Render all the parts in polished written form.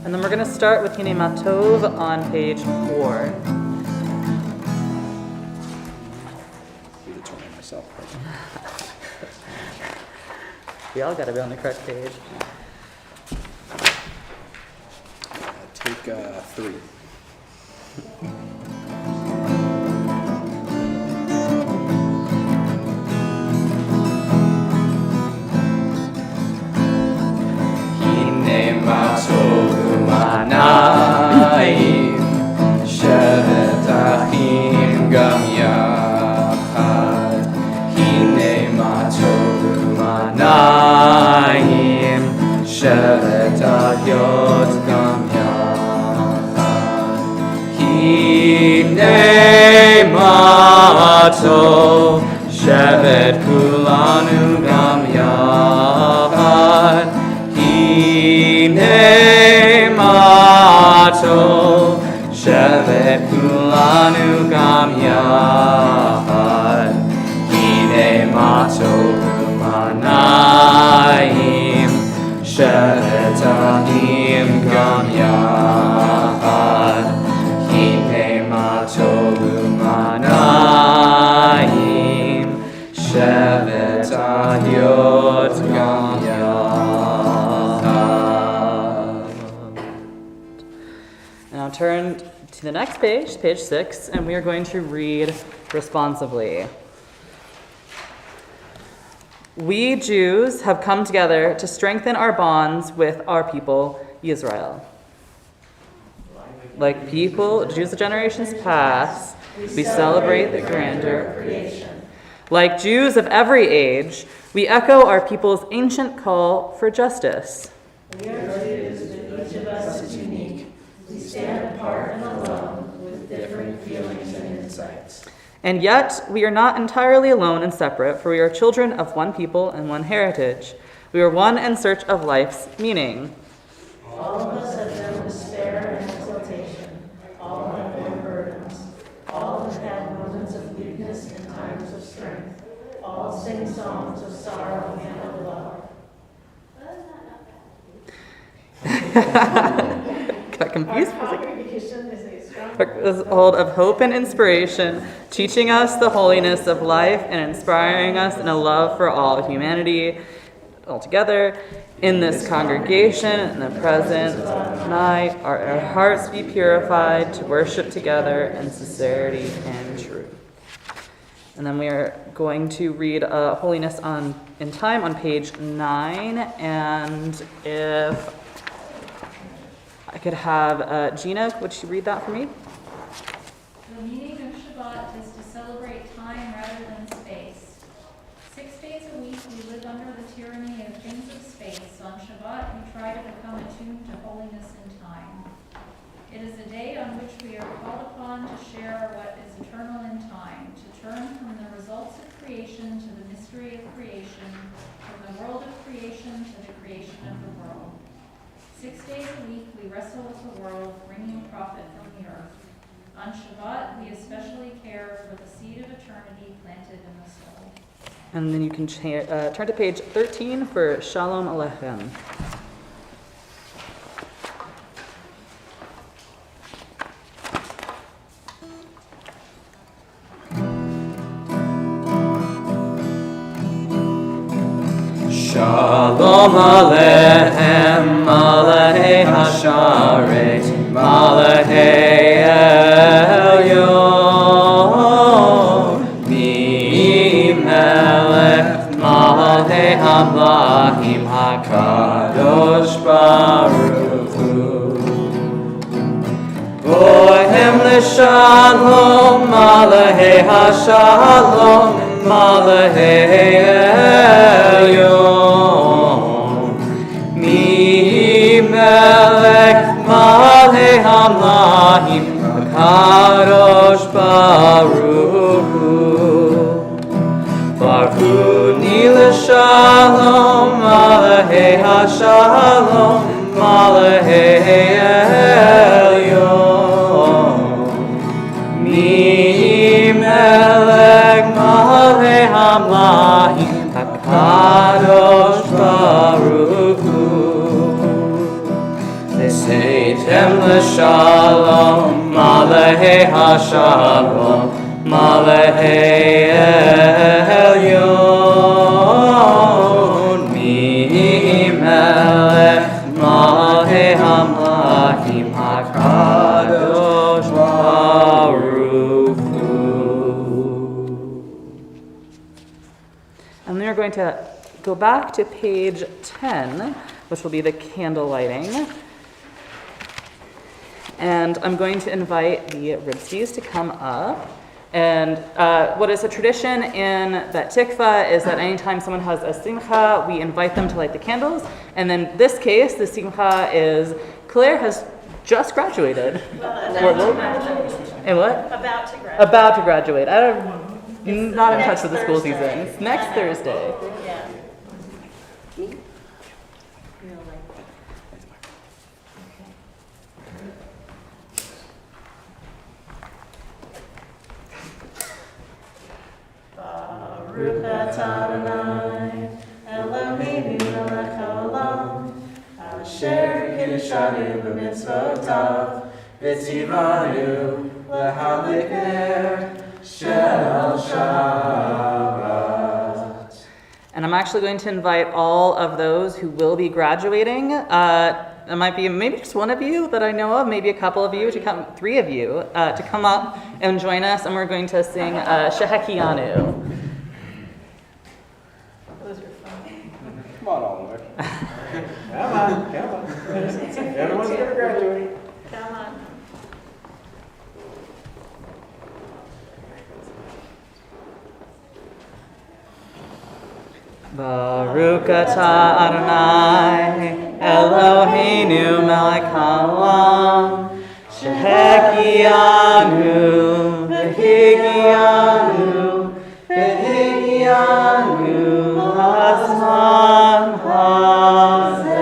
And then we're going to start with Hine Matov on page 4. We all got to be on the correct page. Take 3. Hine matov u'manayim shevet achim gam yachad. Hine matov u'manayim shevet ahyot gam yachad. Hine matov shevet kulanu gam yachad. Hine matov shevet kulanu gam yachad. Hine matov u'manayim shevet ahim gam yachad. Hine matov u'manayim shevet ahyot gam yachad. Now turn to the next page, page 6, and we are going to read responsively. We Jews have come together to strengthen our bonds with our people, Israel. Like people, Jews of generations past, we celebrate the grandeur of creation. Like Jews of every age, we echo our people's ancient call for justice. We are Jews, but each of us is unique. We stand apart and alone with different feelings and insights. And yet, we are not entirely alone and separate, for we are children of one people and one heritage. We are one in search of life's meaning. All of us have known despair and exaltation. All have borne burdens. All have had moments of weakness and times of strength. All sing songs of sorrow and of love. Got confused. Our congregation is a strong Hold of hope and inspiration, teaching us the holiness of life and inspiring us in a love for all humanity. Altogether, in this congregation, in the present night, our hearts be purified to worship together in sincerity and truth. And then we are going to read Holiness in Time on page 9. And if I could have Gina, would she read that for me? The meaning of Shabbat is to celebrate time rather than space. 6 days a week we live under the tyranny of things of space. On Shabbat we try to become attuned to holiness in time. It is a day on which we are called upon to share what is eternal in time, to turn from the results of creation to the mystery of creation, from the world of creation to the creation of the world. 6 days a week we wrestle with the world, bringing profit from the earth. On Shabbat, we especially care for the seed of eternity planted in the soul. And then you can turn to page 13 for Shalom Aleichem. Shalom Aleichem, Malachei Hasharet, Malachei Elyon, Mi-Melech, Malachei Hamlachim, HaKadosh Baruch Hu. Bohem L'Shalom, Malachei Hashalom, Malachei Elyon, Mi-Melech, Malachei Hamlachim, HaKadosh Baruch Hu. Barchuni L'Shalom, Malachei Hashalom, Malachei Elyon, Mi-Melech, Malachei Hamlachim, HaKadosh Baruch Hu. Seitem l'shalom, Malahei HaShalom, Malahei Elyon, Mi-Melech, Malahei HaMlachim, HaKadosh Baruch Hu. And then we're going to go back to page 10, which will be the candle lighting. And I'm going to invite the Ribsties to come up. And what is a tradition in Bet Tikvah is that anytime someone has a simcha, we invite them to light the candles. And in this case, the simcha is Claire has just graduated. And what? About to graduate. About to graduate. I'm not in touch with the school season. It's next Thursday. Yeah. Baruch atah Adonai, Eloheinu melech haolam, asher kiddushanu b'mitzvotav, v'tzivanu lahadlik ner shel Shabbat. And I'm actually going to invite all of those who will be graduating. It might be maybe just one of you that I know of, maybe a couple of you, to come, 3 of you, to come up and join us, and we're going to sing Shehekianu. Those are fun. Come on, Oliver. Come on. Everyone's gonna graduate. Come on. Baruch atah Adonai, Eloheinu melech haolam, shehekianu, v'higianu, hazman hazeh.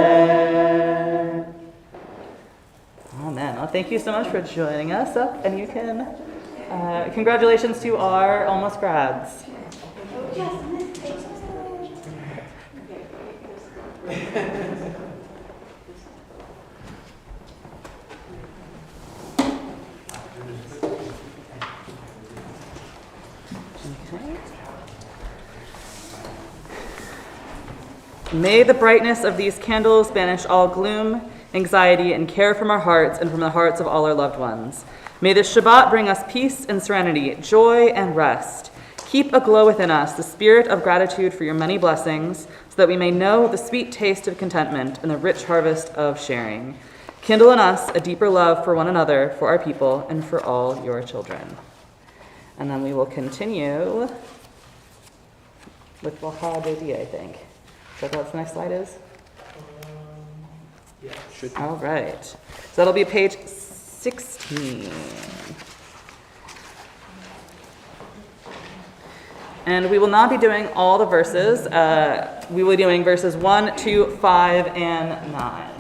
Amen. Well, thank you so much for joining us up, and you can, congratulations to our almost grads. May the brightness of these candles banish all gloom, anxiety, and care from our hearts and from the hearts of all our loved ones. May this Shabbat bring us peace and serenity, joy and rest. Keep aglow within us the spirit of gratitude for your many blessings, so that we may know the sweet taste of contentment and the rich harvest of sharing. Kindle in us a deeper love for one another, for our people, and for all your children. And then we will continue with Waha Dodi, I think. Is that what the next slide is? Yeah, should be. All right. So that'll be page 16. And we will not be doing all the verses. We will be doing verses 1, 2, 5, and 9.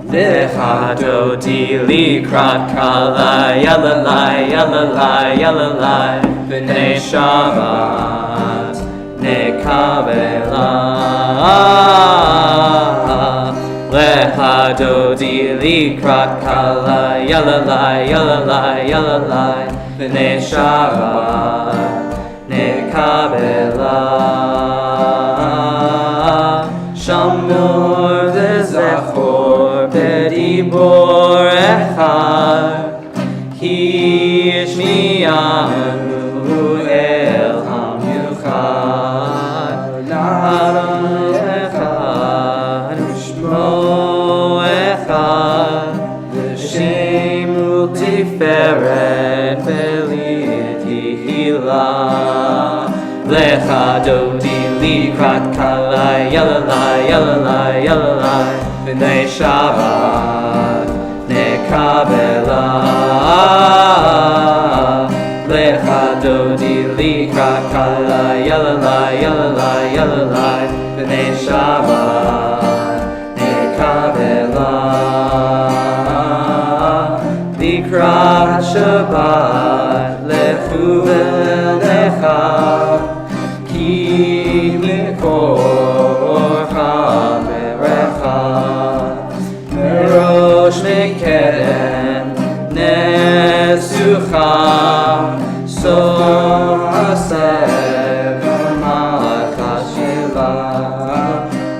V'chadodi likrat kala yalalai yalalai yalalai v'nei Shabbat nekavela Lechadodi likrat kala yalalai yalalai yalalai v'nei Shabbat nekavela Shamor v'zachor b'dibor echad Hishmiyanu el hamiuchad Aron echad Shmo echad V'shem u'tiferet v'litihila Lechadodi likrat kalai yalalai yalalai yalalai v'nei Shabbat nekavela Lechadodi likrat kalai yalalai yalalai yalalai v'nei Shabbat nekavela Likrat Shabbat lechu v'nei Menucha, so aseh Malcha Shiva.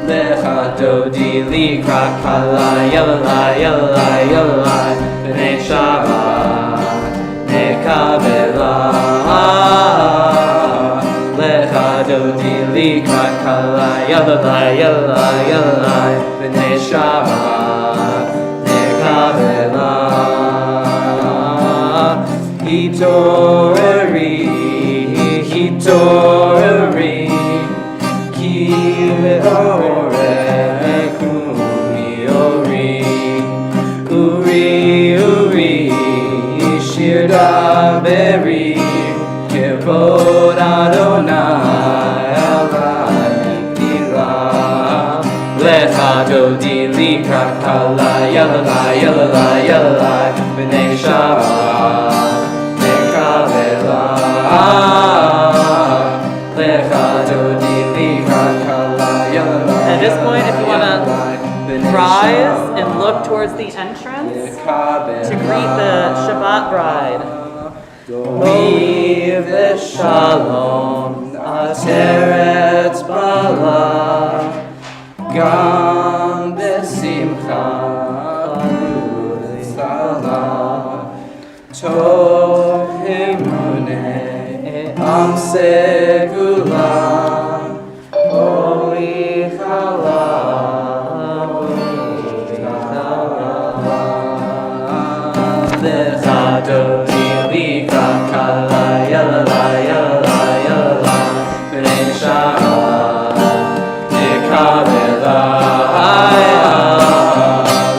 Lecha dodi likra kala yalala yalala yalala b'nei Shabbat nekabela. Lecha dodi likra kala yalala yalala yalala b'nei Shabbat nekabela. Hitoreri, hitoreri, ki leorek uri, uri, uri, shir daveri, kevod Adonai alai tila. Lecha dodi likra kala yalala yalala yalala b'nei Shabbat nekavela. Lecha dodi likra kala yalala. At this point, if you want to rise and look towards the entrance to greet the Shabbat bride. Leave shalom ateret bala gam besimcha alutzala tov emune am segula oli chala. Lecha dodi likra kala yalala yalala yalala b'nei Shabbat nekavela.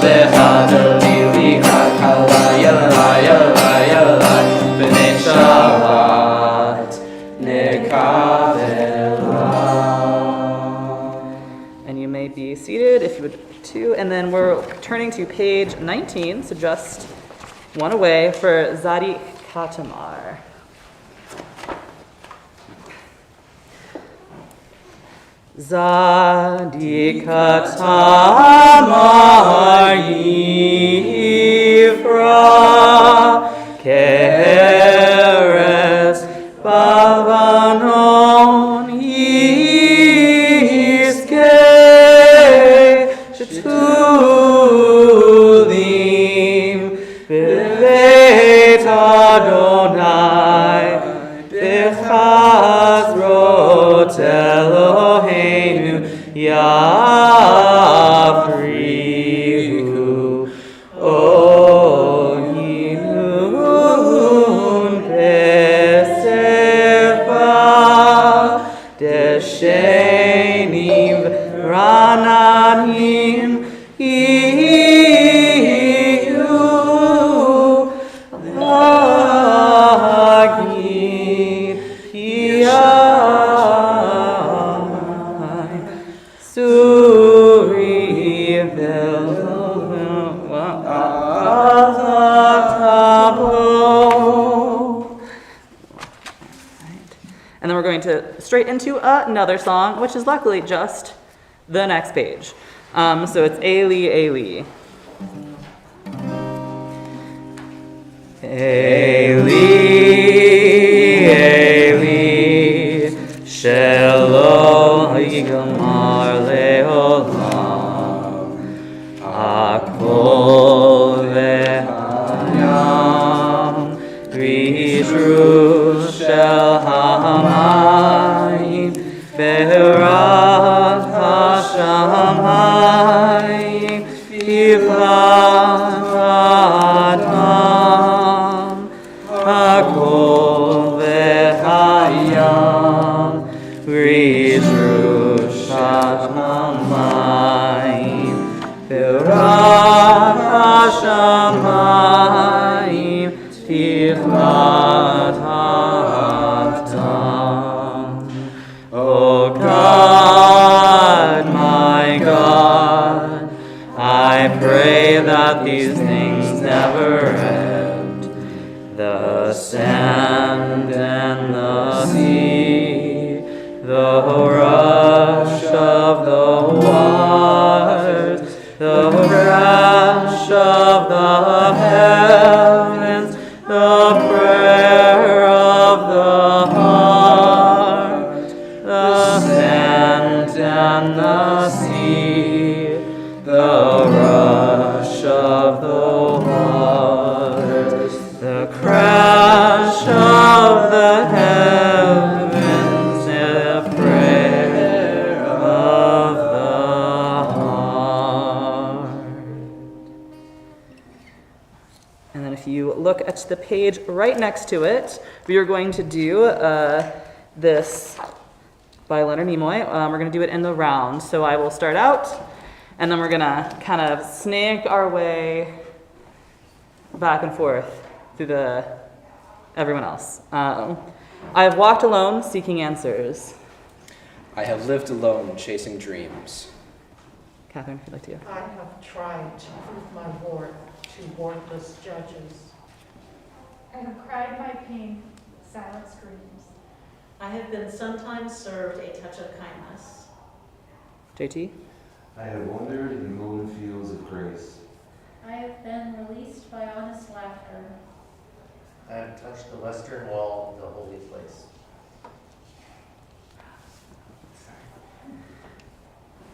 Lecha dodi likra kala yalala yalala yalala b'nei Shabbat nekavela. And you may be seated if you would to. And then we're turning to page 19, so just one away for Zadi Katamar. Zadi Katamar Yifra Keres Bavanon Yiske Shetulim B'Beit Adonai B'Chazrot Eloheinu Yafrihu Oyinun Besefa Deshenim Rananim And then we're going to straight into another song, which is luckily just the next page. So it's Eli, Eli. Eli, Eli, Shelo Yigamar Leolam, Akol Vehayam, Ridru Shel Hamayim, Berat HaShamayim, Ivlat Adam, Akol Vehayam, Ridru Shel Hamayim, Berat HaShamayim, Ivlat Adam. Oh God, my God, I pray that these things never end. The sand and the sea, the rush of the waters, the crash of the heavens, the the prayer of the heart, the sand and the sea, the rush of the waters, the crash of the heavens, the prayer of the heart. And then if you look at the page right next to it, we are going to do this by Leonard Nimoy. We're going to do it in the round. So I will start out, and then we're going to kind of snake our way back and forth through everyone else. I have walked alone, seeking answers. I have lived alone, chasing dreams. Catherine, if you'd like to. I have tried to prove my worth to worthless judges. I have cried my pain, silent screams. I have been sometimes served a touch of kindness. JT? I have wandered in golden fields of grace. I have been released by honest laughter. I have touched the western wall of the holy place.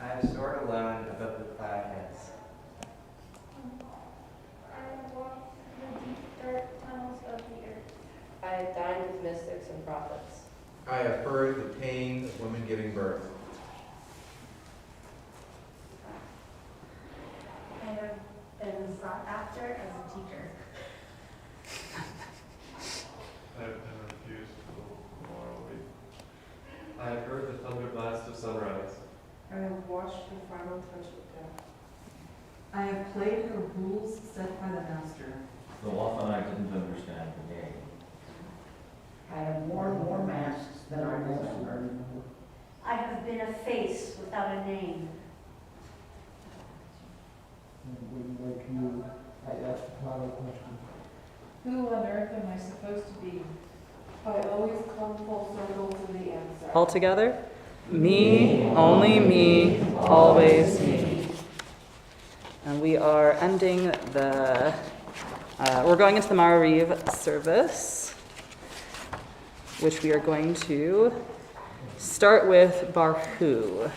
I have soared alone above the cloud heads. I have walked the deep, dark tunnels of the earth. I have dined with mystics and prophets. I have heard the pain of women giving birth. I have been sought after as a teacher. I have been refused to live morally. I have heard the thunder blast of sunrise. I have watched the final touch of death. I have played the rules set by the master. Though often I didn't understand the game. I have worn more masks than I remember. I have been a face without a name. Like you, I asked a final question. Who on earth am I supposed to be? I always come full circle to the answer. All together? Me, only me, always me. And we are ending we're going into the Ma'ariv service, which we are going to start with Barhu.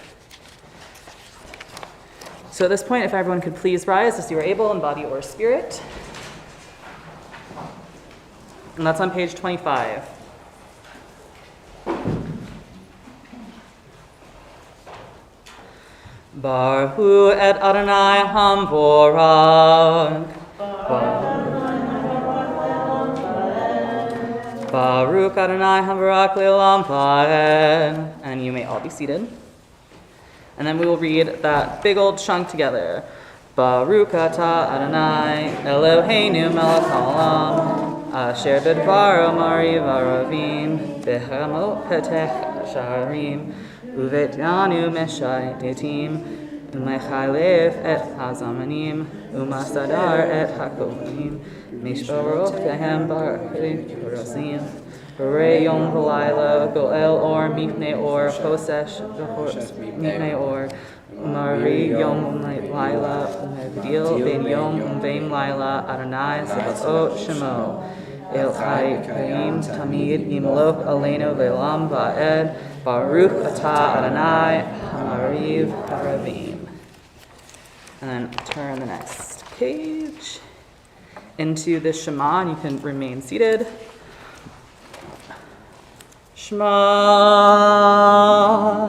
So at this point, if everyone could please rise as you are able in body or spirit. And that's on page 25. Barhu et Adonai Hamvorak. Baruch Adonai Hamvorak Le'olam Va'ed. And you may all be seated. And then we will read that big old chunk together. Baruch atah Adonai Eloheinu melech haolam asher bidvaro mariv aravim b'hamot petech sharim uvetyanu meshaytetim umechalef et hazamanim umasadar et hakonim mishbaroch tehem baruch rosim Hooray Yom V'Laila Goel Or Mipnei Or Kosesh Mipnei Or Mari Yom Laila Megdil Ben Yom Veim Laila Adonai Sebaot Shemo El Chai Karim Tamid Yimlok Aleinu Ve'lam Va'ed Baruch Atah Adonai Hamariv Haravim. And then turn the next page into the Shema, and you can remain seated. Shema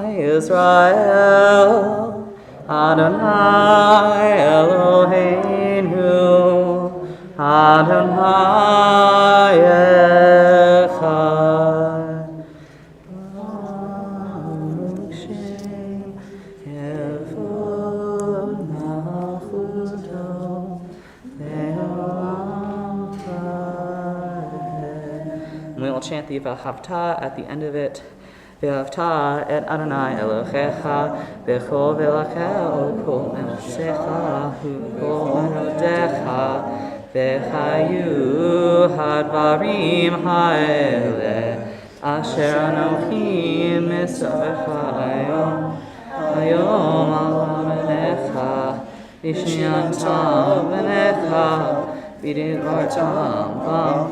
Yisrael Adonai Eloheinu Adonai Echad Baruch Shem Yevod Malchuto Le'olam Va'ed. We will chant the V'havta at the end of it. V'havta et Adonai Elohecha v'chol v'lacheo kol me'osecha u'kol me'odecha v'chayu hadvarim ha'ele asher anochi mitzvacha hayom ala menecha v'shinyantam v'necha v'didvartam bam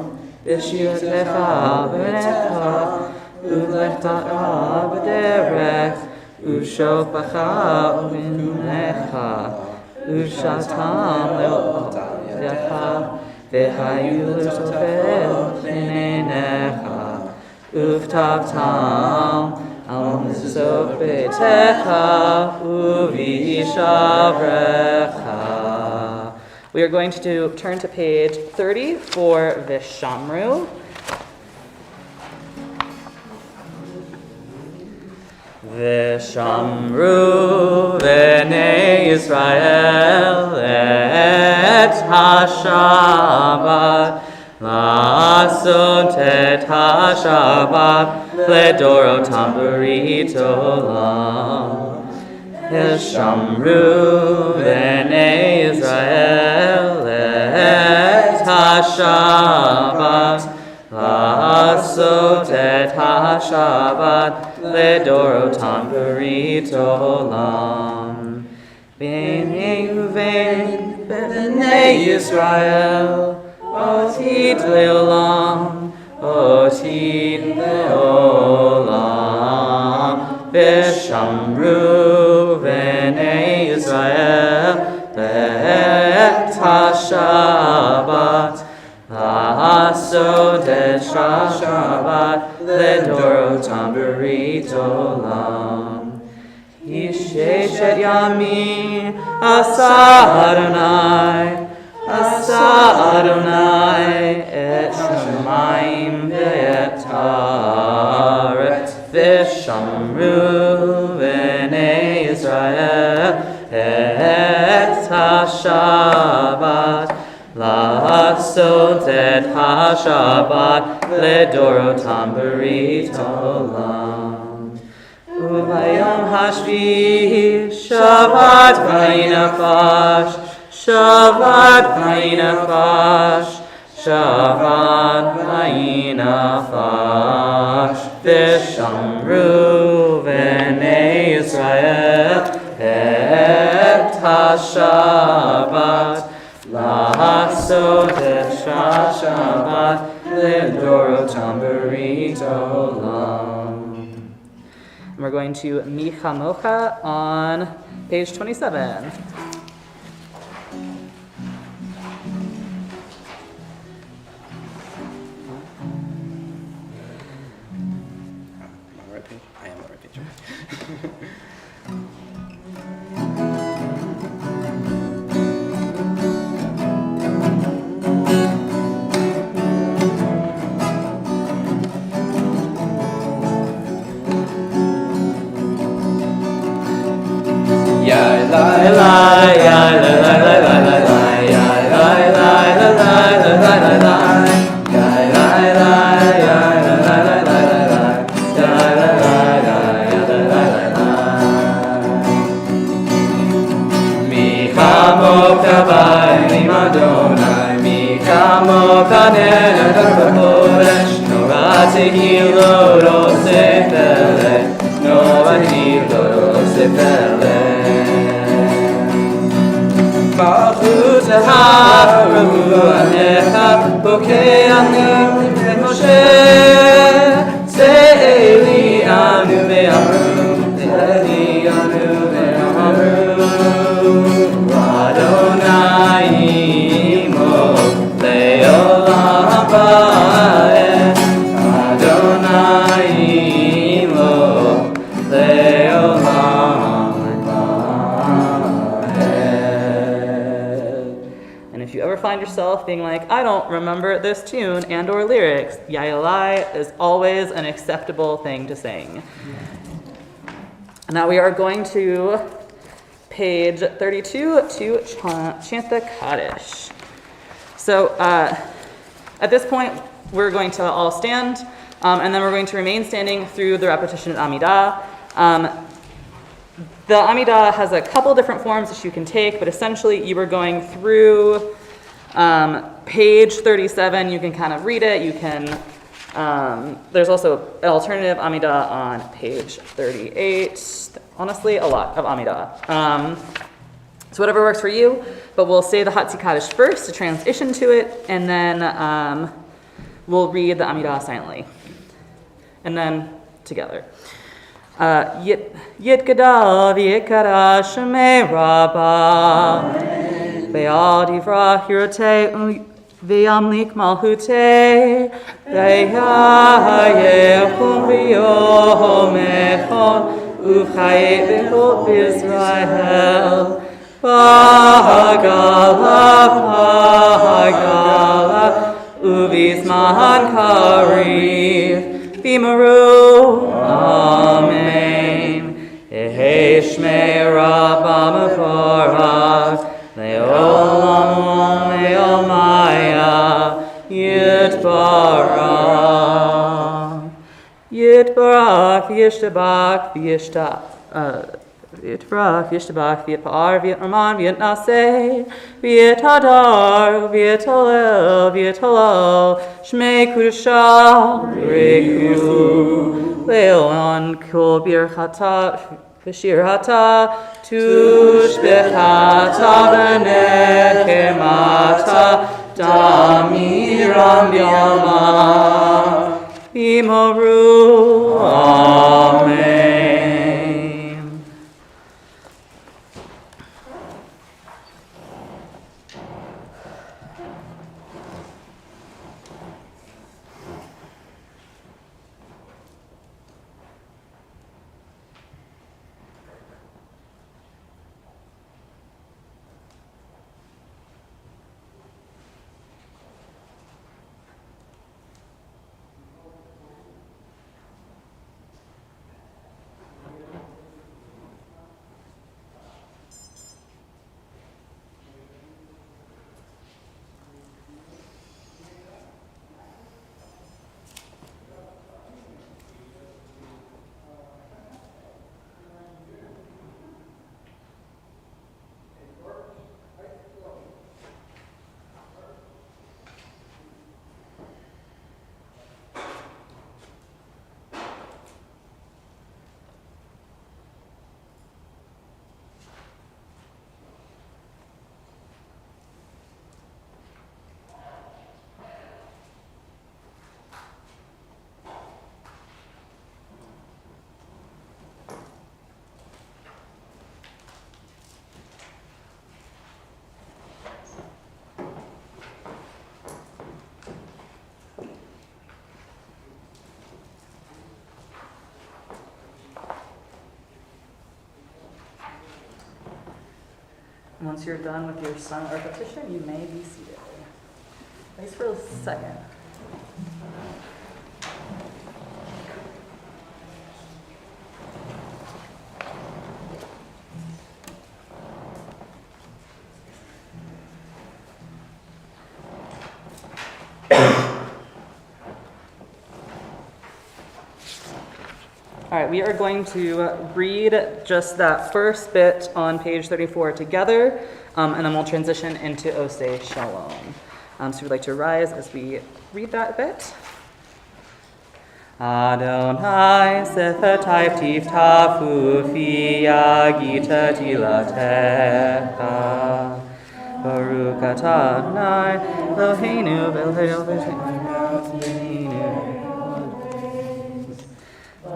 B'shirtecha b'necha, Uvlechtecha b'derech, Ushofecha u'minecha, Ushatam le'otecha, V'hayu l'tofel b'neinecha, Uvtavtam al mizot beitecha, Uvishavrecha. We are going to turn to page 30 for Vishamru. Vishamru v'nei Yisrael et ha-Shabbat, la'asot et ha-Shabbat ledorotam b'rit olam. Vishamru v'nei Yisrael et ha-Shabbat, la'asot et ha-Shabbat ledorotam b'rit olam. B'nei uvein b'nei Yisrael, otid le'olam, otid le'olam. Vishamru v'nei Yisrael et ha-Shabbat, la'asot et ha-Shabbat ledorotam b'rit olam. Yishesh et yamim asa Adonai et shamayim ve'et haaretz. Vishamru v'nei Yisrael et ha-Shabbat, la'asot et ha-Shabbat ledorotam b'rit olam. Ubayom hashvi Shabbat vayinafash, Shabbat vayinafash, Shabbat vayinafash. Vishamru v'nei Yisrael et ha-Shabbat, la'asot et ha-Shabbat ledorotam b'rit olam. We're going to Micha Mocha on page 27. Being like, I don't remember this tune and or lyrics, Yayalai is always an acceptable thing to sing. Now we are going to page 32 to chant the Kaddish. So at this point, we're going to all stand, and then we're going to remain standing through the repetition of Amidah. The Amidah has a couple different forms that you can take, but essentially you are going through page 37. You can kind of read it. You can, there's also an alternative Amidah on page 38. Honestly, a lot of Amidah. So whatever works for you, but we'll say the Hatzi Kaddish first to transition to it, and then We'll read the Amidah silently. And then together. Yitkada v'yikara shemei rabba ve'al divrah hirotei v'yamlik malchutei ve'yayechum v'yom echon uv'chayei v'kol B'Yisrael Pagala uv'izman kariv v'maru Amen. Eheshmei Rabba mevorach le'olam le'omaya yitbarach yitbarach v'yishtabach v'yitbarach v'yishtabach v'yitpa'ar v'yitnaman v'yitnaseh v'yitadar v'yitolel shmei kudusha reku le'on kol birchata v'shirata tushbechata v'nechemata damiram b'yama v'moru Amen. Once you're done with your silent repetition, you may be seated. Thanks for a second. All right, we are going to read just that first bit on page 34 together, and then we'll transition into Osei Shalom. So we'd like to rise as we read that bit. Adonai sefatai tiftafu fi yagita tilatecha Baruch atah Adonai Eloheinu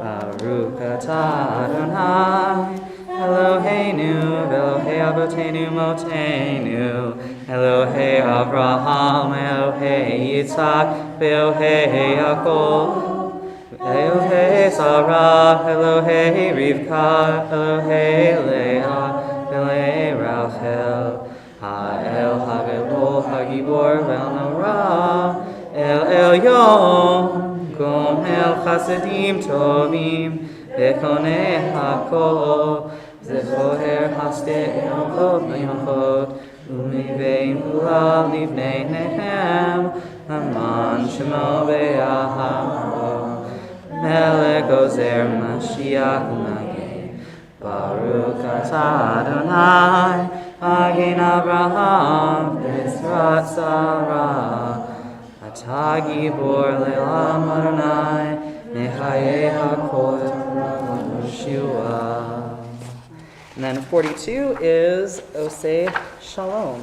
Baruch atah Adonai Eloheinu Elohei Avotenu Motenu Elohei Avraham Elohei Yitzhak Elohei Yaakov Elohei Sarah Elohei Rivka Elohei Leah Elohei Rachel Ha'el Hagedol Hagibor Vel Norah El Elyon Gomel Chasadim Tovim V'konei Hakol Zechoher Hastei Yochot Umivein Ulav Livnei Nehem Aman Shemo Be'ahavo Melech Ozer Mashiach U'Magen Baruch atah Adonai Magen Abraham V'Yisrat Sarah Atah Gibor Le'olam Adonai Mechayei HaKol Yeshua. And then 42 is Osei Shalom.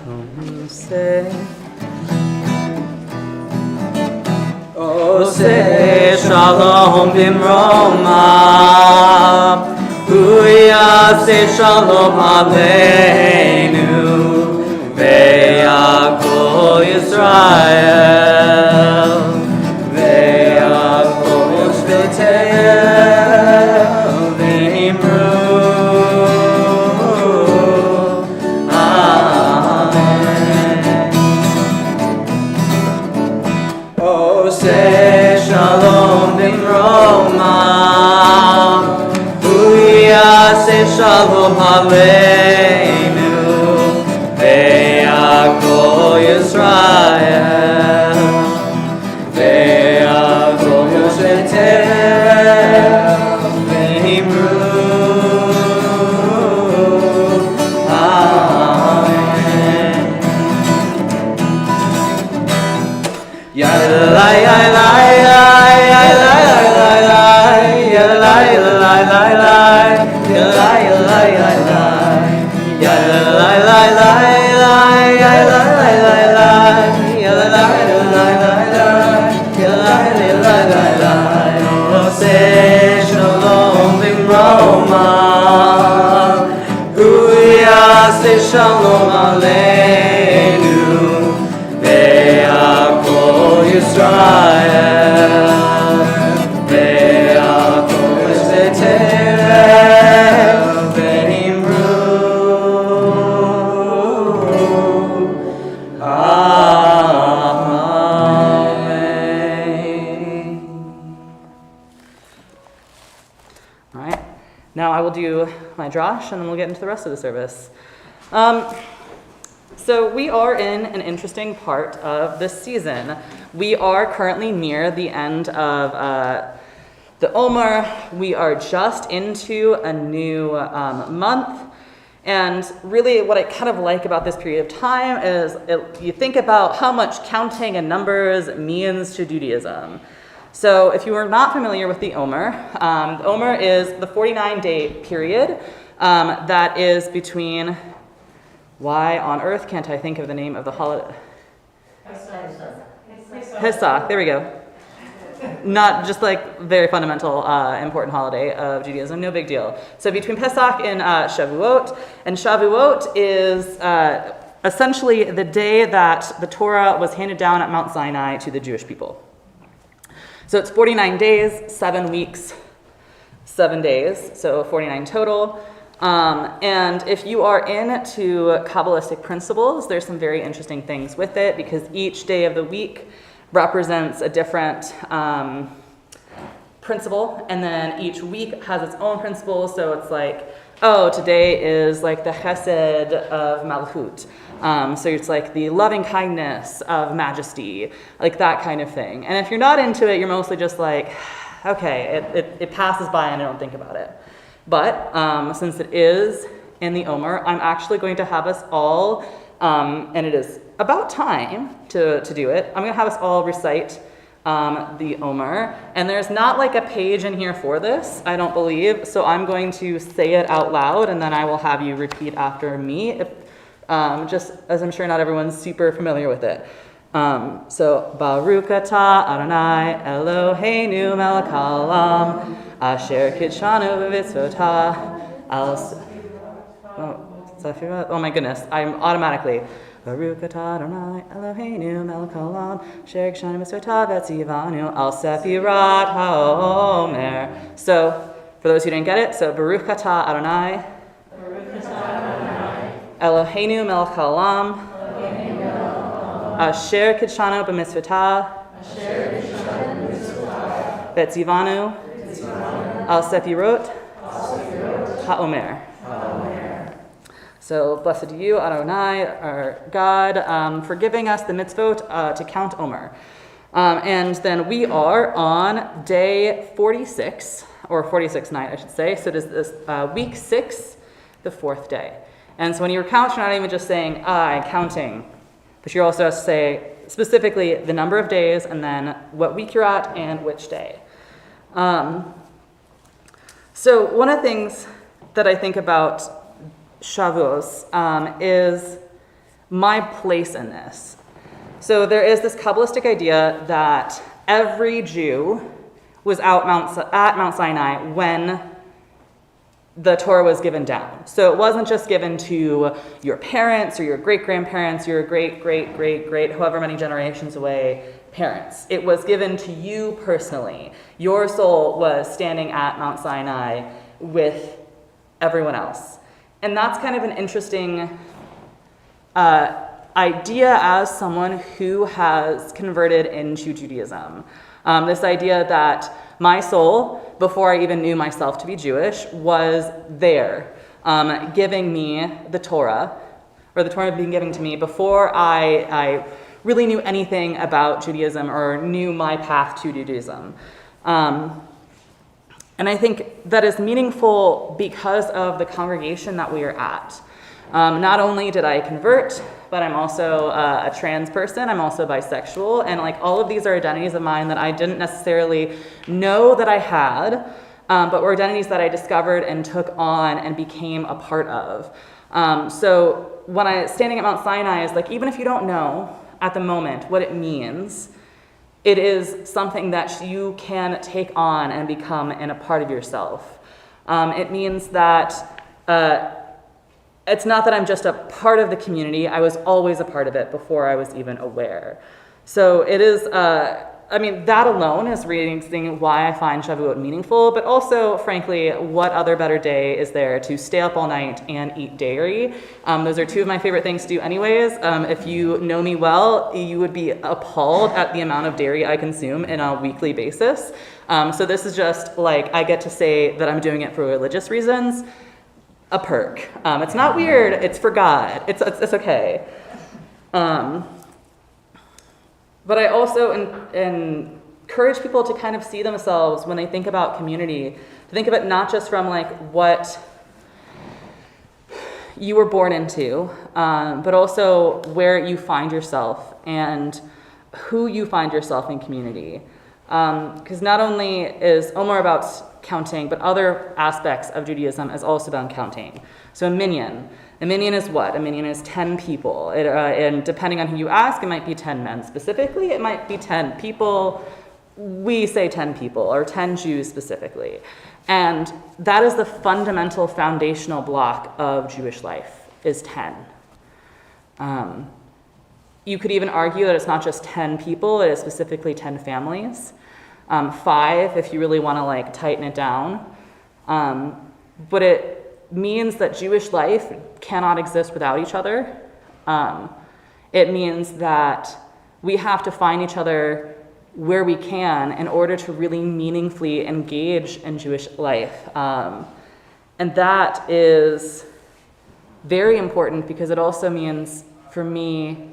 Osei Say shalom bimroma, uyase shalom aleinu, ve'yakol Yisrael, ve'yakol Shvitei v'imru. Amen. Say shalom bimroma, uyase shalom aleinu, ve'yakol Yisrael, ve'yakol Shvitei v'imru. Amen. Yadalai, yadalai, yadalai, yadalai, yadalai, yadalai, yadalai, yadalai, yadalai. Say shalom bimroma, uyase shalom aleinu, ve'yakol Yisrael, ve'yakol Shvitei v'imru. Amen. All right. Now I will do my drash, and then we'll get into the rest of the service. So we are in an interesting part of this season. We are currently near the end of the Omer. We are just into a new month. And really what I kind of like about this period of time is you think about how much counting and numbers means to Judaism. So if you are not familiar with the Omer is the 49-day period that is between... Why on earth can't I think of the name of the holiday? Pesach, there we go. Not just like very fundamental, important holiday of Judaism, no big deal. So between Pesach and Shavuot, and Shavuot is essentially the day that the Torah was handed down at Mount Sinai to the Jewish people. So it's 49 days, 7 weeks, 7 days, so 49 total. And if you are into Kabbalistic principles, there's some very interesting things with it because each day of the week represents a different principle, and then each week has its own principle. So it's like, oh, today is like the Chesed of Malchut. So it's like the loving kindness of majesty, like that kind of thing. And if you're not into it, you're mostly just like, okay, it passes by and I don't think about it. But since it is in the Omer, I'm actually going to have us all, and it is about time to do it, I'm going to have us all recite the Omer. And there's not like a page in here for this, I don't believe, so I'm going to say it out loud, and then I will have you repeat after me, just as I'm sure not everyone's super familiar with it. So, Baruch atah Adonai Eloheinu melech haolam asher kitshanu b'mitzvotah oh my goodness, I'm automatically Baruch atah Adonai Eloheinu melech haolam asher kitshanu b'mitzvotah v'tzivanu al sefirat haomer. So, for those who didn't get it, so Baruch atah Adonai Eloheinu melech haolam Asher kitshanu b'mitzvotah v'tzivanu al sefirot ha'omer. So blessed are you, Adonai, our God, for giving us the mitzvot to count Omer. And then we are on day 46, or 46th night, I should say. So it is this week 6, the 4th day. And so when you count, you're not even just saying, counting. But you're also to say specifically the number of days and then what week you're at and which day. So one of the things that I think about Shavuos is my place in this. So there is this Kabbalistic idea that every Jew was at Mount Sinai when the Torah was given down. So it wasn't just given to your parents or your great-grandparents, your great, however many generations away parents. It was given to you personally. Your soul was standing at Mount Sinai with everyone else. And that's kind of an interesting idea as someone who has converted into Judaism. This idea that my soul, before I even knew myself to be Jewish, was there, giving me the Torah, or the Torah being given to me before I really knew anything about Judaism or knew my path to Judaism. And I think that is meaningful because of the congregation that we are at. Not only did I convert, but I'm also a trans person. I'm also bisexual. And like all of these are identities of mine that I didn't necessarily know that I had, but were identities that I discovered and took on and became a part of. So when standing at Mount Sinai is like, even if you don't know at the moment what it means, it is something that you can take on and become and a part of yourself. It means that it's not that I'm just a part of the community. I was always a part of it before I was even aware. So it is, that alone is reasoning why I find Shavuot meaningful, but also, frankly, what other better day is there to stay up all night and eat dairy? Those are two of my favorite things to do anyways. If you know me well, you would be appalled at the amount of dairy I consume on a weekly basis. So this is just like, I get to say that I'm doing it for religious reasons. A perk. It's not weird. It's for God. It's okay. But I also encourage people to kind of see themselves when they think about community, to think of it not just from like what you were born into, but also where you find yourself and who you find yourself in community. Because not only is Omer about counting, but other aspects of Judaism is also about counting. So a minyan is what? A minyan is 10 people. And depending on who you ask, it might be 10 men specifically. It might be 10 people. We say 10 people, or 10 Jews specifically. And that is the fundamental foundational block of Jewish life, is 10. You could even argue that it's not just 10 people, it is specifically 10 families. 5 if you really want to like tighten it down. But it means that Jewish life cannot exist without each other. It means that we have to find each other where we can in order to really meaningfully engage in Jewish life. And that is very important because it also means for me,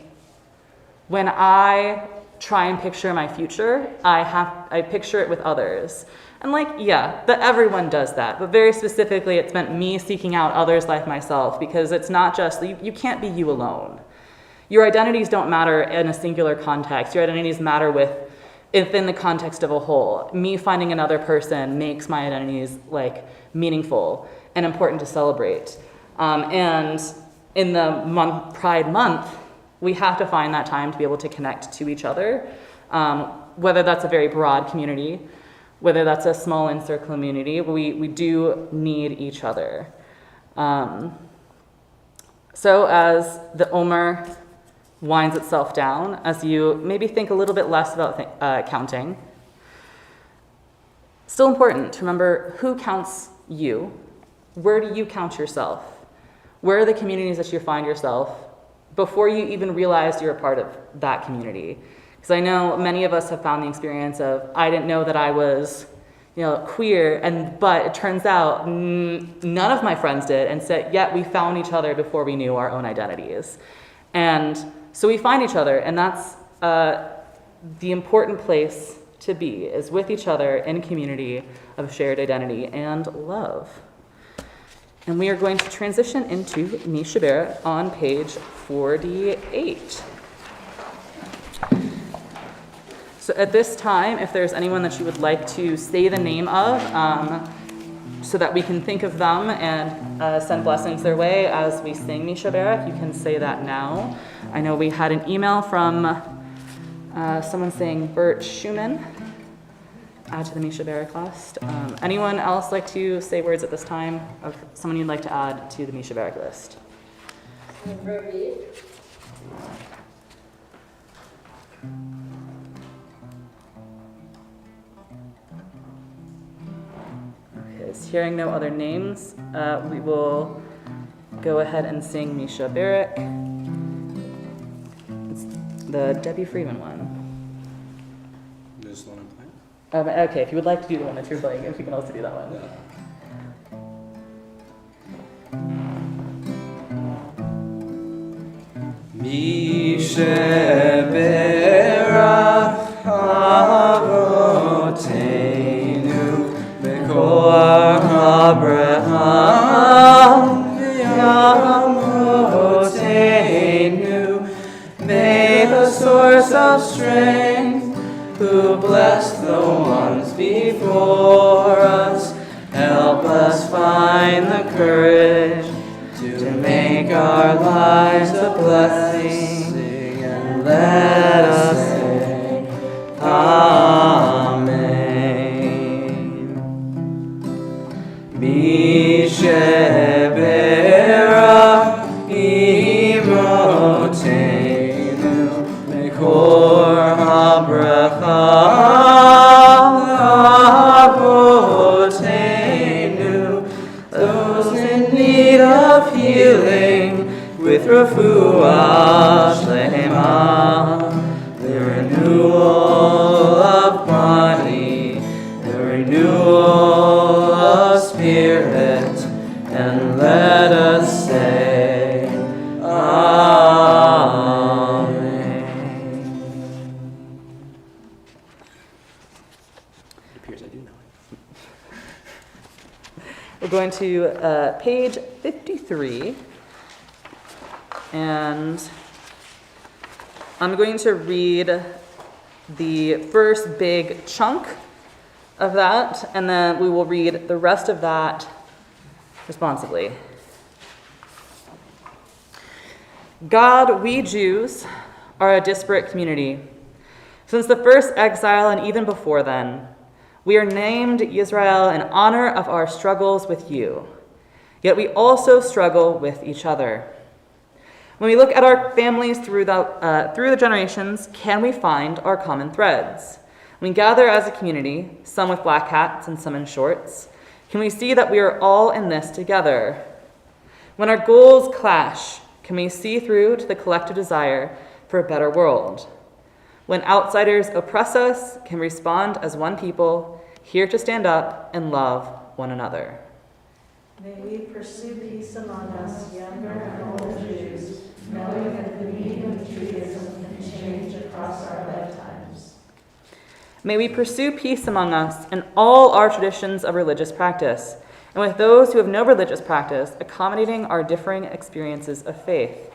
when I try and picture my future, I picture it with others. And that everyone does that, but very specifically it's meant me seeking out others like myself, because it's not just, you can't be you alone. Your identities don't matter in a singular context. Your identities matter within the context of a whole. Me finding another person makes my identities meaningful and important to celebrate. And in the Pride Month, we have to find that time to be able to connect to each other, whether that's a very broad community, whether that's a small in-circle community. We do need each other. So as the Omer winds itself down, as you maybe think a little bit less about counting, still important to remember who counts you. Where do you count yourself? Where are the communities that you find yourself before you even realized you're a part of that community? Because I know many of us have found the experience of, I didn't know that I was, queer, but it turns out none of my friends did, and so yet we found each other before we knew our own identities. And so we find each other, and that's the important place to be, is with each other in community of shared identity and love. And we are going to transition into Mi Shebeirach on page 48. So at this time, if there's anyone that you would like to say the name of, so that we can think of them and send blessings their way as we sing Mi Shebeirach, you can say that now. I know we had an email from Someone saying Bert Schumann. Add to the Misha Barak list. Anyone else like to say words at this time of someone you'd like to add to the Misha Barak list? Verbi. Okay, so hearing no other names, we will go ahead and sing Misha Barak. It's the Debbie Friedman one. This one I'm playing? Okay, if you would like to do the one that you're playing, if you can also do that one. Misha Barak Avotenu Bekor Abraham Yamotenu. May the source of strength, who blessed the ones before us, help us find the courage to make our lives a blessing, and let us say Amen. Misha Barak Imotenu Mekor Abraham Avotenu. Those in need of healing with refuah shlema, the renewal of body, the renewal of spirit, and let us say Amen. It appears I do know it. We're going to page 53, and I'm going to read the first big chunk of that, and then we will read the rest of that responsibly. God, we Jews are a disparate community. Since the first exile and even before then, we are named Israel in honor of our struggles with you. Yet we also struggle with each other. When we look at our families through the generations, can we find our common threads? When we gather as a community, some with black hats and some in shorts, can we see that we are all in this together? When our goals clash, can we see through to the collective desire for a better world? When outsiders oppress us, can we respond as one people, here to stand up and love one another? May we pursue peace among us, younger and older Jews, knowing that the meaning of Judaism can change across our lifetimes. May we pursue peace among us in all our traditions of religious practice, and with those who have no religious practice, accommodating our differing experiences of faith.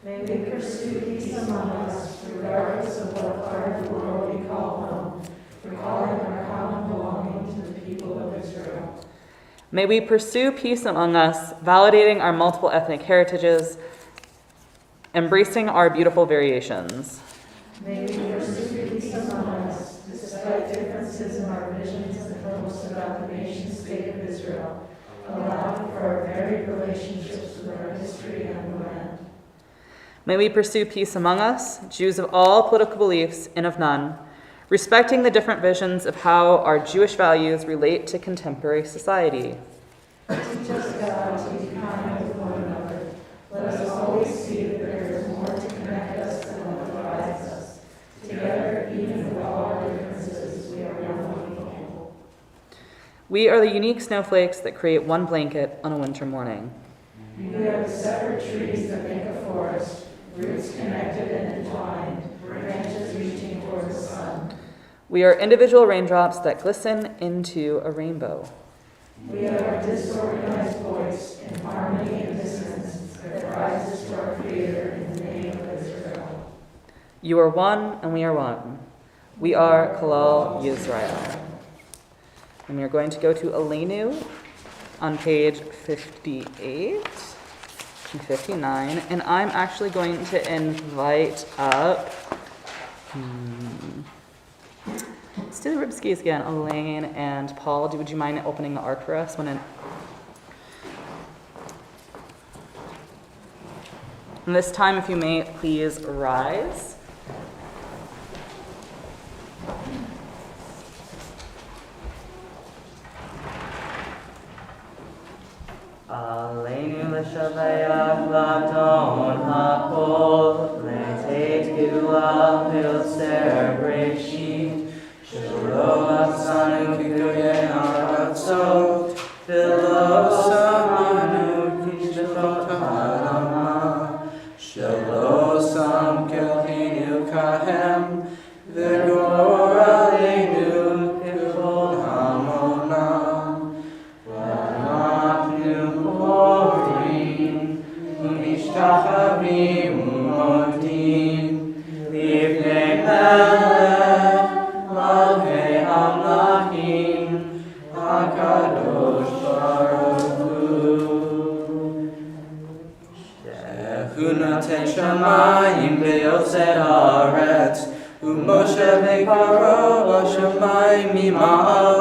May we pursue peace among us, regardless of what part of the world we call home, recalling our common belonging to the people of Israel. May we pursue peace among us, validating our multiple ethnic heritages, embracing our beautiful variations. May we pursue peace among us, despite differences in our visions and hopes about the nation-state of Israel, allowing for our varied relationships with our history and the land. May we pursue peace among us, Jews of all political beliefs and of none, respecting the different visions of how our Jewish values relate to contemporary society. Teach us, God, to be kind with one another. Let us always see that there is more to connect us than what divides us. Together, even with all our differences, we are one people. We are the unique snowflakes that create one blanket on a winter morning. We are the separate trees that make a forest, roots connected and entwined, branches reaching toward the sun. We are individual raindrops that glisten into a rainbow. We are a disorganized voice in harmony and dissonance that rises to our Creator in the name of Israel. You are one and we are one. We are Kalal Yisrael. And we are going to go to Aleinu on page 58 and 59. And I'm actually going to invite up Let's do the Ribskis again. Elaine and Paul, would you mind opening the ark for us? And this time, if you may, please rise. Aleinu l'shaveach l'adon ha'kol, l'tei tikvah pilser breshit, shelo asanu k'goyei ha'aratzot, v'lo samanu k'shvot ha'adama, shelo sam kelhinu kahem, v'gor aleinu k'kol hamonam. Unishtachavim u'modim livnei melech malchei hamlachim hakadosh baruch hu. Shehu noten shamayim ve'yoseh haaretz u'Moshe v'karo b'shamayim mima'al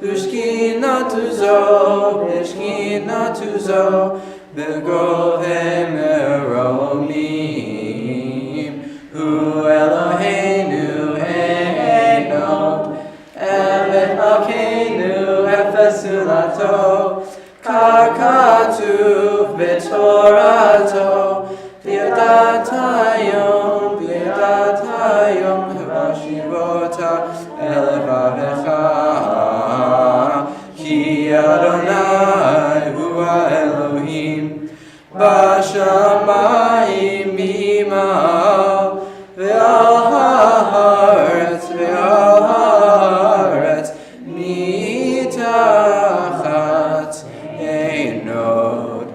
u'shkinatu zo B'govei meromim, Hu Eloheinu Einot, Evet Malkeinu Efesulato, Kakatuv B'Torato, V'yadat hayom, Hevashivota Elevavecha, Ki Adonai Hu Elohim, Bashamayim b'ma'al, ve'al haaretz, mitachat einod.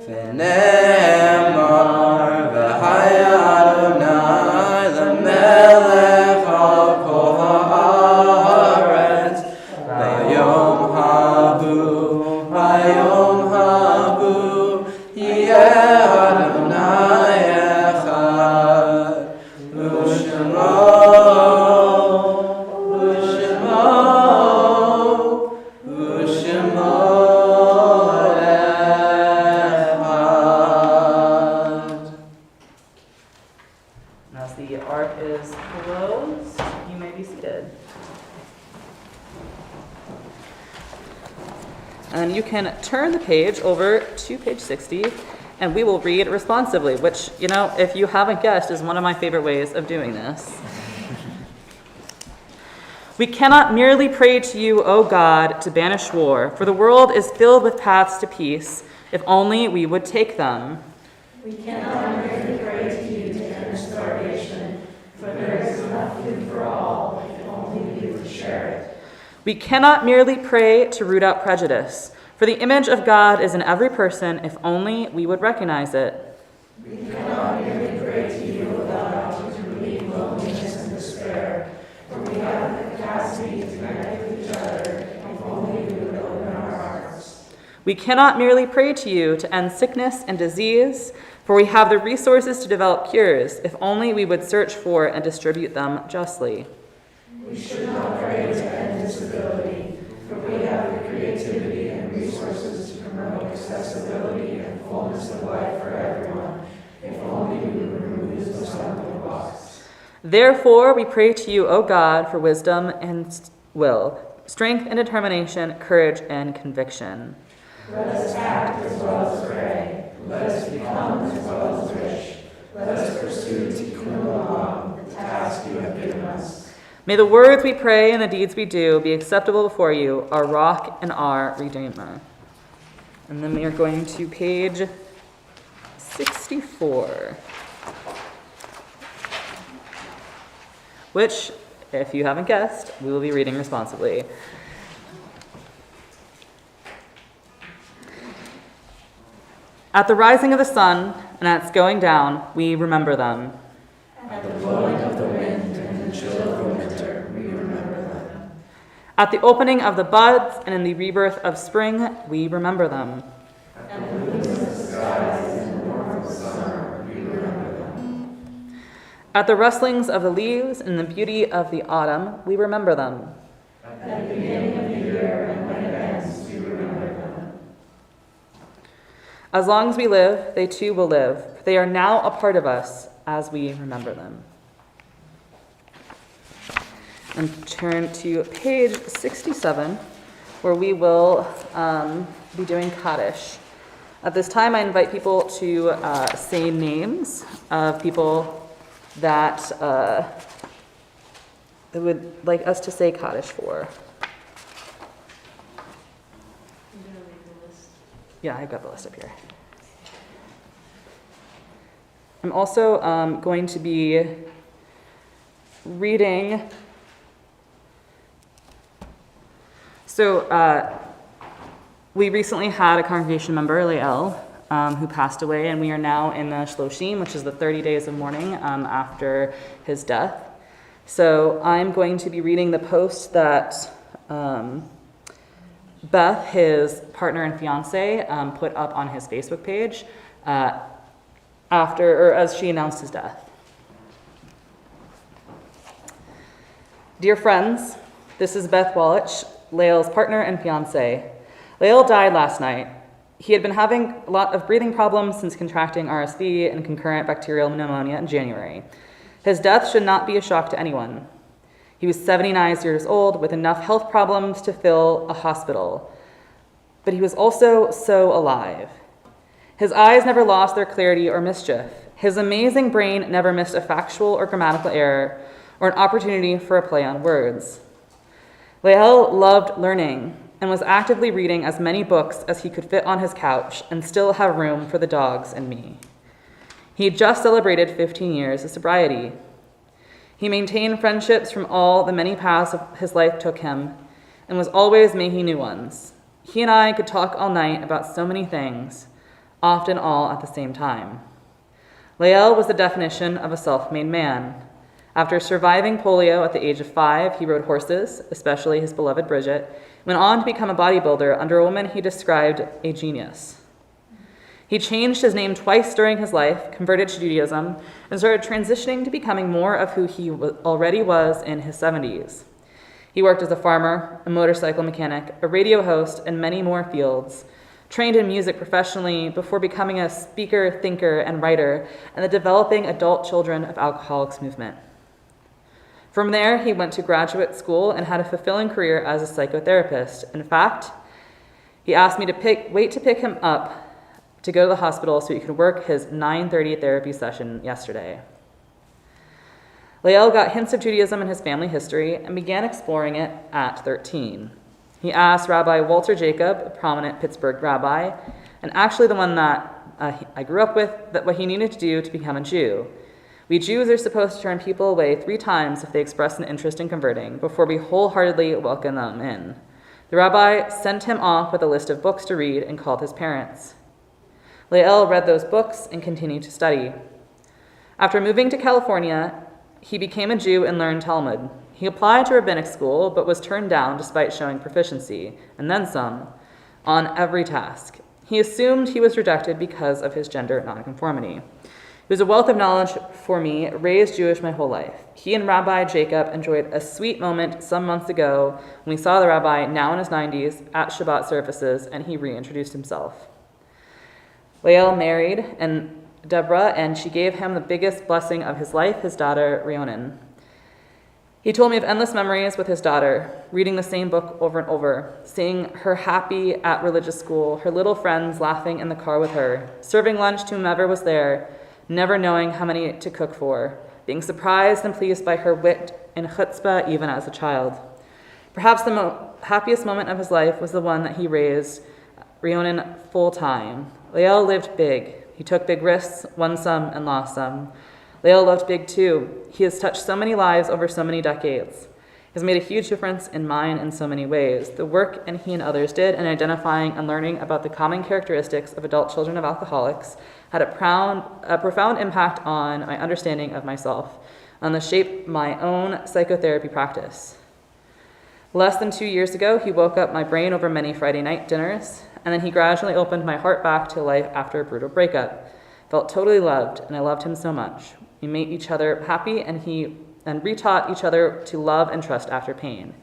V'ne'emar v'haya Adonai l'melech al kol haaretz, Bayom habu, yeh Adonai echad, u'shemo echad. And as the ark is closed, you may be seated. And you can turn the page over to page 60, and we will read responsively, which, if you haven't guessed, is one of my favorite ways of doing this. We cannot merely pray to you, O God, to banish war, for the world is filled with paths to peace, if only we would take them. We cannot merely pray to you to end starvation, for there is enough food for all, if only we would share it. We cannot merely pray to root out prejudice, for the image of God is in every person, if only we would recognize it. We cannot merely pray to you without opting to relieve loneliness and despair, for we have the capacity to connect with each other, if only we would open our hearts. We cannot merely pray to you to end sickness and disease, for we have the resources to develop cures, if only we would search for and distribute them justly. We should not pray to end disability, for we have the creativity and resources to promote accessibility and fullness of life for everyone, if only we would remove the stumbling blocks. Therefore, we pray to you, O God, for wisdom and will, strength and determination, courage and conviction. Let us act as well as pray. Let us become as well as wish. Let us pursue tikkun olam, the task you have given us. May the words we pray and the deeds we do be acceptable before you, our rock and our redeemer. And then we are going to page 64, which, if you haven't guessed, we will be reading responsibly. At the rising of the sun and at its going down, we remember them. At the blowing of the wind and the chill of the winter, we remember them. At the opening of the buds and in the rebirth of spring, we remember them. At the blueness of the skies and the warmth of summer, we At the rustlings of the leaves and the beauty of the autumn, we remember them. At the beginning of the year and when it ends, we remember them. As long as we live, they too will live. They are now a part of us as we remember them. And turn to page 67, where we will be doing Kaddish. At this time, I invite people to say names of people that they would like us to say Kaddish for. I'm going to read the list. Yeah, I've got the list up here. I'm also going to be reading. So we recently had a congregation member, Lael, who passed away, and we are now in the Shloshim, which is the 30 days of mourning after his death. So I'm going to be reading the post that Beth, his partner and fiance, put up on his Facebook page as she announced his death. Dear friends, this is Beth Wallach, Lael's partner and fiance. Lael died last night. He had been having a lot of breathing problems since contracting RSV and concurrent bacterial pneumonia in January. His death should not be a shock to anyone. He was 79 years old with enough health problems to fill a hospital. But he was also so alive. His eyes never lost their clarity or mischief. His amazing brain never missed a factual or grammatical error or an opportunity for a play on words. Lael loved learning and was actively reading as many books as he could fit on his couch and still have room for the dogs and me. He had just celebrated 15 years of sobriety. He maintained friendships from all the many paths his life took him and was always making new ones. He and I could talk all night about so many things, often all at the same time. Lael was the definition of a self-made man. After surviving polio at the age of 5, he rode horses, especially his beloved Bridget, went on to become a bodybuilder under a woman he described a genius. He changed his name twice during his life, converted to Judaism, and started transitioning to becoming more of who he already was in his 70s. He worked as a farmer, a motorcycle mechanic, a radio host, and many more fields, trained in music professionally before becoming a speaker, thinker, and writer in the developing adult children of alcoholics movement. From there, he went to graduate school and had a fulfilling career as a psychotherapist. In fact, he asked me to wait to pick him up to go to the hospital so he could work his 9:30 therapy session yesterday. Lael got hints of Judaism in his family history and began exploring it at 13. He asked Rabbi Walter Jacob, a prominent Pittsburgh rabbi, and actually the one that I grew up with, that what he needed to do to become a Jew. We Jews are supposed to turn people away 3 times if they express an interest in converting, before we wholeheartedly welcome them in. The rabbi sent him off with a list of books to read and called his parents. Lael read those books and continued to study. After moving to California, he became a Jew and learned Talmud. He applied to rabbinic school, but was turned down despite showing proficiency, and then some, on every task. He assumed he was rejected because of his gender nonconformity. He was a wealth of knowledge for me, raised Jewish my whole life. He and Rabbi Jacob enjoyed a sweet moment some months ago when we saw the rabbi, now in his 90s, at Shabbat services, and he reintroduced himself. Lael married Deborah, and she gave him the biggest blessing of his life, his daughter, Rhiannon. He told me of endless memories with his daughter, reading the same book over and over, seeing her happy at religious school, her little friends laughing in the car with her, serving lunch to whomever was there, never knowing how many to cook for, being surprised and pleased by her wit and chutzpah even as a child. Perhaps the happiest moment of his life was the one that he raised Rhiannon full-time. Lael lived big. He took big risks, won some and lost some. Lael loved big too. He has touched so many lives over so many decades. He has made a huge difference in mine in so many ways. The work he and others did in identifying and learning about the common characteristics of adult children of alcoholics had a profound impact on my understanding of myself, on the shape my own psychotherapy practice. Less than 2 years ago, he woke up my brain over many Friday night dinners, and then he gradually opened my heart back to life after a brutal breakup. Felt totally loved, and I loved him so much. We made each other happy, and retaught each other to love and trust after pain.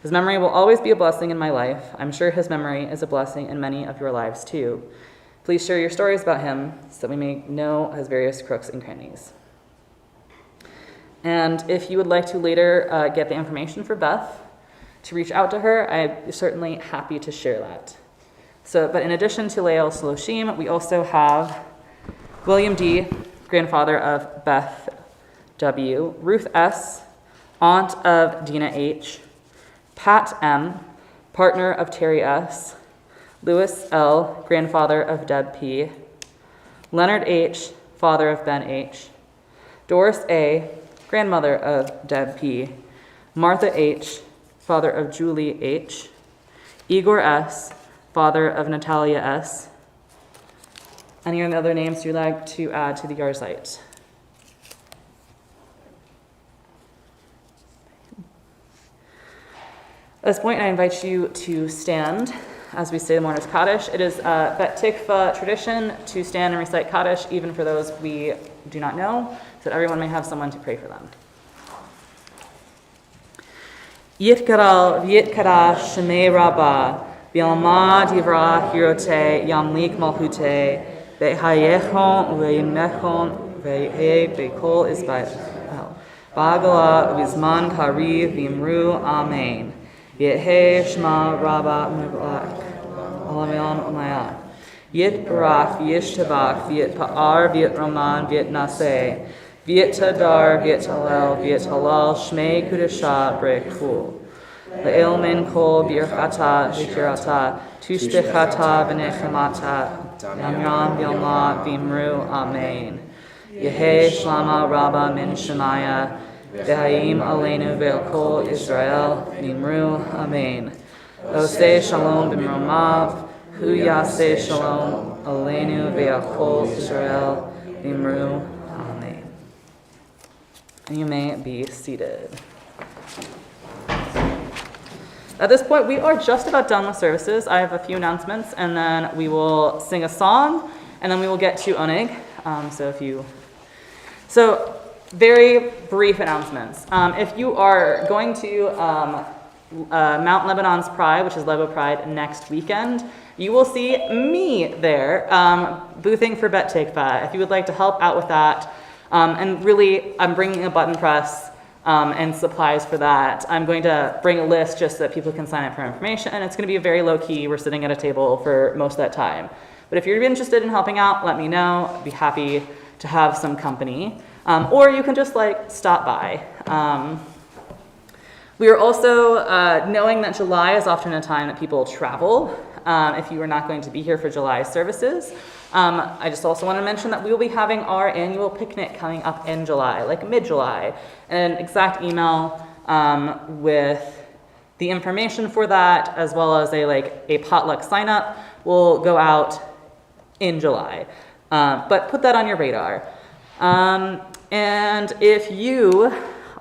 His memory will always be a blessing in my life. I'm sure his memory is a blessing in many of your lives too. Please share your stories about him so that we may know his various crooks and crannies. And if you would like to later get the information for Beth to reach out to her, I'm certainly happy to share that. But in addition to Leil Shloshim, we also have William D., grandfather of Beth W., Ruth S., aunt of Dina H., Pat M., partner of Terry S., Louis L., grandfather of Deb P., Leonard H., father of Ben H., Doris A., grandmother of Deb P., Martha H., father of Julie H., Igor S., father of Natalia S. Any other names you'd like to add to the yahrzeit? At this point, I invite you to stand as we say the Mourner's Kaddish. It is Bet Tikvah tradition to stand and recite Kaddish, even for those we do not know, so that everyone may have someone to pray for them. Yitkaral v'yitkadash shemei rabbah v'yalma divra hirote yamlik malchute ve'hayechon ve'yimechon ve'he be'kol isbael ba'agala v'zman kari v'imru amen. Yehe Shema Rabba Meblak Alameon Omaya Yit Barak V'yish Tabak V'yit Pa'ar V'yit Raman V'yit Naseh V'yit Tadar V'yit Halel V'yit Halal Shmei Kudasha Brekul Le'el Min Kol Birchata V'kirata Tushbechata V'nechemata Yamram V'yalma V'imru Amen. Yehe Shlama Rabba Min Shemaya V'hayim Aleinu Ve'al Israel Nimru Amen. Oseh Shalom B'mromav Hu Yaseh Shalom Aleinu Ve'al Israel Nimru Amen. And you may be seated. At this point, we are just about done with services. I have a few announcements, and then we will sing a song, and then we will get to Oneg. Very brief announcements. If you are going to Mount Lebanon's Pride, which is Lebo Pride, next weekend, you will see me there boothing for Bet Tikvah. If you would like to help out with that, and really I'm bringing a button press and supplies for that. I'm going to bring a list just so that people can sign up for information, and it's going to be very low key. We're sitting at a table for most of that time. But if you're interested in helping out, let me know. I'd be happy to have some company. Or you can just stop by. We are also knowing that July is often a time that people travel. If you are not going to be here for July services, I just also want to mention that we will be having our annual picnic coming up in July, mid-July. An exact email with the information for that, as well as a potluck sign up, will go out in July. But put that on your radar. And if you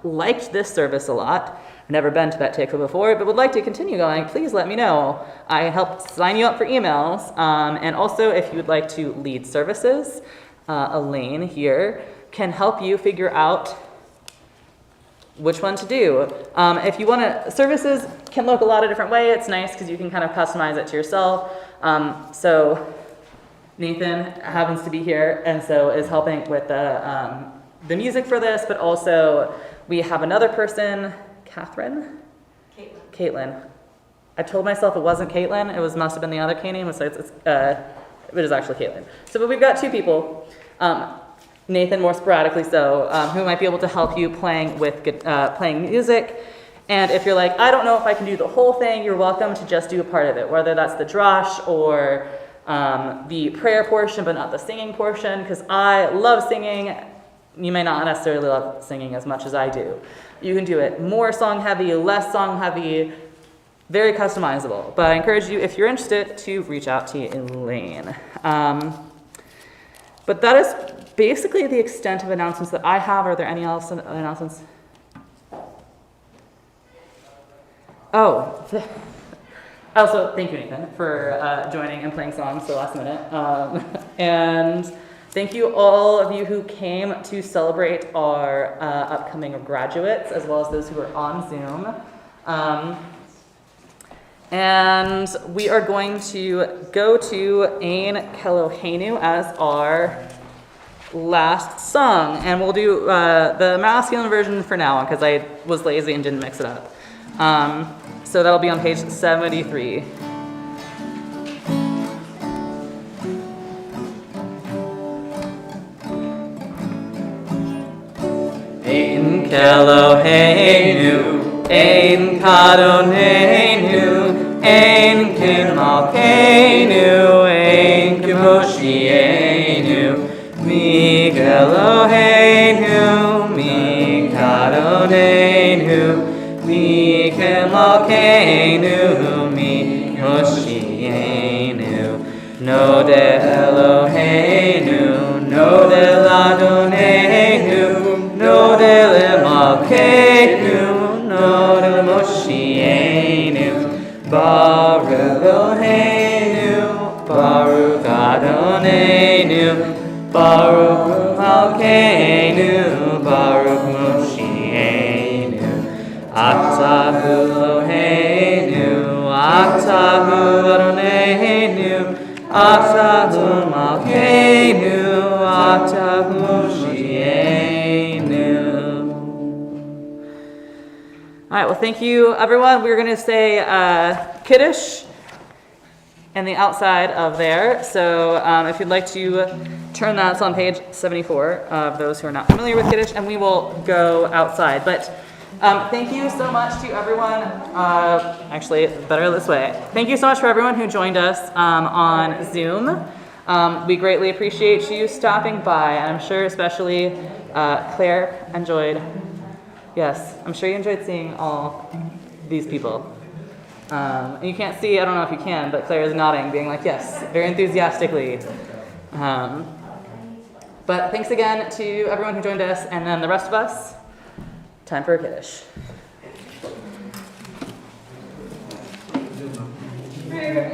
liked this service a lot, I've never been to Bet Tikvah before, but would like to continue going, please let me know. I help sign you up for emails. And also, if you would like to lead services, Elaine here can help you figure out which one to do. If you want to, services can look a lot of different ways. It's nice because you can kind of customize it to yourself. So Nathan happens to be here and so is helping with the music for this, but also we have another person, Catherine? Caitlin. I told myself it wasn't Caitlin. It must have been the other K name, so it is actually Caitlin. But we've got two people, Nathan more sporadically so, who might be able to help you playing music. And if you're I don't know if I can do the whole thing, you're welcome to just do a part of it, whether that's the drash or the prayer portion, but not the singing portion, because I love singing. You may not necessarily love singing as much as I do. You can do it more song heavy, less song heavy, very customizable. But I encourage you, if you're interested, to reach out to Elaine. But that is basically the extent of announcements that I have. Are there any else announcements? Oh, also, thank you, Nathan, for joining and playing songs the last minute. And Thank you all of you who came to celebrate our upcoming graduates, as well as those who are on Zoom. And we are going to go to Ein Keloheinu as our last song. And we'll do the masculine version for now because I was lazy and didn't mix it up. So that'll be on page 73. Ein Keloheinu, Ein Kadoneinu, Ein Malkeinu, Ein Kemoshienu, Mi Keloheinu, Mi Kadoneinu, Mi Kemalkeinu, Mi Kemoshienu, No de Eloheinu, No de Ladoneinu, No de Lemalkeinu, No de Moshienu, Baruch Eloheinu, Baruch Adoneinu, Baruch Malkeinu, Baruch Moshienu, Atahu Eloheinu, Atahu Adoneinu, Atahu Malkeinu, Atahu Moshienu. All right, well, thank you, everyone. We're going to say Kiddush in the outside of there. So if you'd like to turn that, it's on page 74 of those who are not familiar with Kiddush, and we will go outside. But thank you so much to everyone. Actually, better this way. Thank you so much for everyone who joined us on Zoom. We greatly appreciate you stopping by, and I'm sure especially Claire enjoyed. Yes, I'm sure you enjoyed seeing all these people. And you can't see, I don't know if you can, but Claire is nodding, being like, yes, very enthusiastically. But thanks again to everyone who joined us, and then the rest of us, time for a Kiddush. Prayer